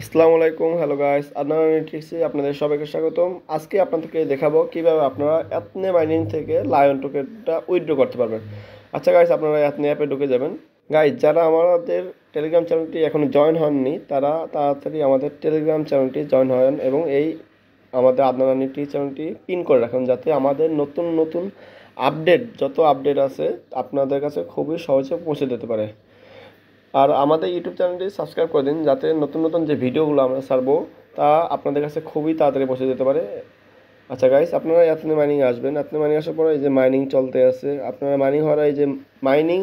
আসসালামু আলাইকুম, hello guys, Adnan এনালিটিক্সে আপনাদের সবাইকে স্বাগতম। আজকে আপনাদেরকে দেখাবো কিভাবে আপনারা অ্যাথনে মাইনিং থেকে লায়ন টোকেনটা উইথড্র করতে পারবেন। আচ্ছা গাইস, আপনারা অ্যাথনে অ্যাপে ঢুকে যাবেন। গাইস, যারা আমাদের টেলিগ্রাম চ্যানেলটি এখনো জয়েন হননি তারা তাড়াতাড়ি আমাদের টেলিগ্রাম চ্যানেলটি জয়েন হন এবং এই আমাদের আদনান এনালিটিক্স চ্যানেলটি পিন করে রাখুন, যাতে আমাদের নতুন নতুন আপডেট যত আপডেট আছে আপনাদের কাছে খুবই সহজে পৌঁছে যেতে পারে। আর আমাদের ইউটিউব চ্যানেলটি সাবস্ক্রাইব করে দিন, যাতে নতুন নতুন যে ভিডিওগুলো আমরা ছাড়বো তা আপনাদের কাছে খুবই তাড়াতাড়ি পৌঁছে যেতে পারে। আচ্ছা গাইস, আপনারা এথনে মাইনিং আসবেন। এথনে মাইনিং আসার পরে এই যে মাইনিং চলতে আছে, আপনারা মাইনিং হওয়ার এই যে মাইনিং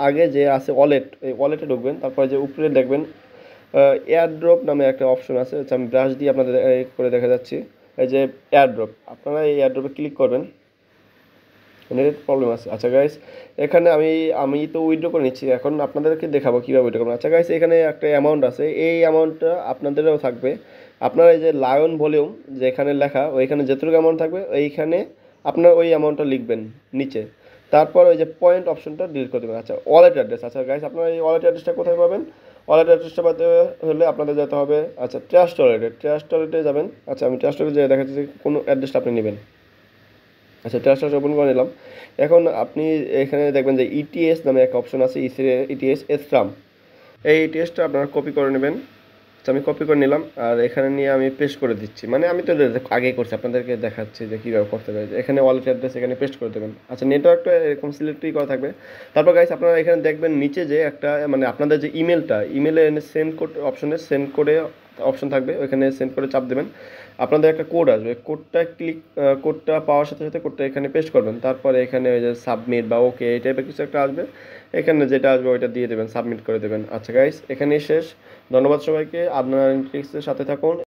আগে যে আছে ওয়ালেট, এই ওয়ালেটে ঢুকবেন। তারপরে যে উপরে দেখবেন এয়ারড্রপ নামে একটা অপশন আছে। আচ্ছা, আমি ব্রাশ দিয়ে আপনাদের করে দেখা যাচ্ছি। এই যে এয়ারড্রপ, আপনারা এই এয়ারড্রপে ক্লিক করবেন। নেটের প্রবলেম আছে। আচ্ছা গাইস, এখানে আমি আমি তো উইথড্র করে নিচ্ছি, এখন আপনাদেরকে দেখাবো কীভাবে উইথড্র করবেন। আচ্ছা গাইস, এখানে একটা অ্যামাউন্ট আছে, এই অ্যামাউন্টটা আপনাদেরও থাকবে। আপনার এই যে লায়ন ভলিউম যেখানে লেখা, ওইখানে যতটুকু অ্যামাউন্ট থাকবে ওইখানে আপনার ওই অ্যামাউন্টটা লিখবেন নিচে। তারপর ওই যে পয়েন্ট অপশনটা ডিলিট করে দেবেন। আচ্ছা, ওয়ালেট অ্যাড্রেস। আচ্ছা গাইস, আপনার এই ওয়ালেট অ্যাড্রেসটা কোথায় পাবেন? ওয়ালেট অ্যাড্রেসটা পাতে হলে আপনাদের যেতে হবে আচ্ছা ট্রাস্ট ওয়ালেটে। ট্রাস্ট ওয়ালেটে যাবেন। আচ্ছা, আমি ট্রাস্ট ওয়ালেটে যেয়ে দেখাচ্ছি যে কোনো অ্যাড্রেসটা আপনি নেবেন। আচ্ছা, ট্রাস্টার ওপেন করে নিলাম। এখন আপনি এখানে দেখবেন যে ইটিএস নামে একটা অপশন আছে, ইটিএস এসরাম। এই ইটিএসটা আপনারা কপি করে নেবেন। আচ্ছা, আমি কপি করে নিলাম আর এখানে নিয়ে আমি পেস্ট করে দিচ্ছি। মানে আমি তো আগেই করছি, আপনাদেরকে দেখাচ্ছি যে কীভাবে করতে পারে। এখানে ওয়ালেট অ্যাড্রেস এখানে পেস্ট করে দেবেন। আচ্ছা, নেটওয়ার্কটা এরকম সিলেক্টই করা থাকবে। তারপর গাইস, আপনারা এখানে দেখবেন নিচে যে একটা মানে আপনাদের যে ইমেলে সেন্ড কোড অপশনে সেন্ড করে অপশন থাকবে, ওইখানে সেন্ড করে চাপ দেবেন। আপনাদের একটা কোড আসবে, কোডটা পাওয়ার সাথে সাথে কোডটা এখানে পেস্ট করবেন। তারপরে এখানে ওই যে সাবমিট বা ওকে এই টাইপের কিছু একটা আসবে, এখানে যেটা আসবে ওইটা দিয়ে দেবেন, সাবমিট করে দেবেন। আচ্ছা গাইস, এখানেই শেষ। ধন্যবাদ সবাইকে। আপনারা এনালিটিক্সের সাথে থাকুন।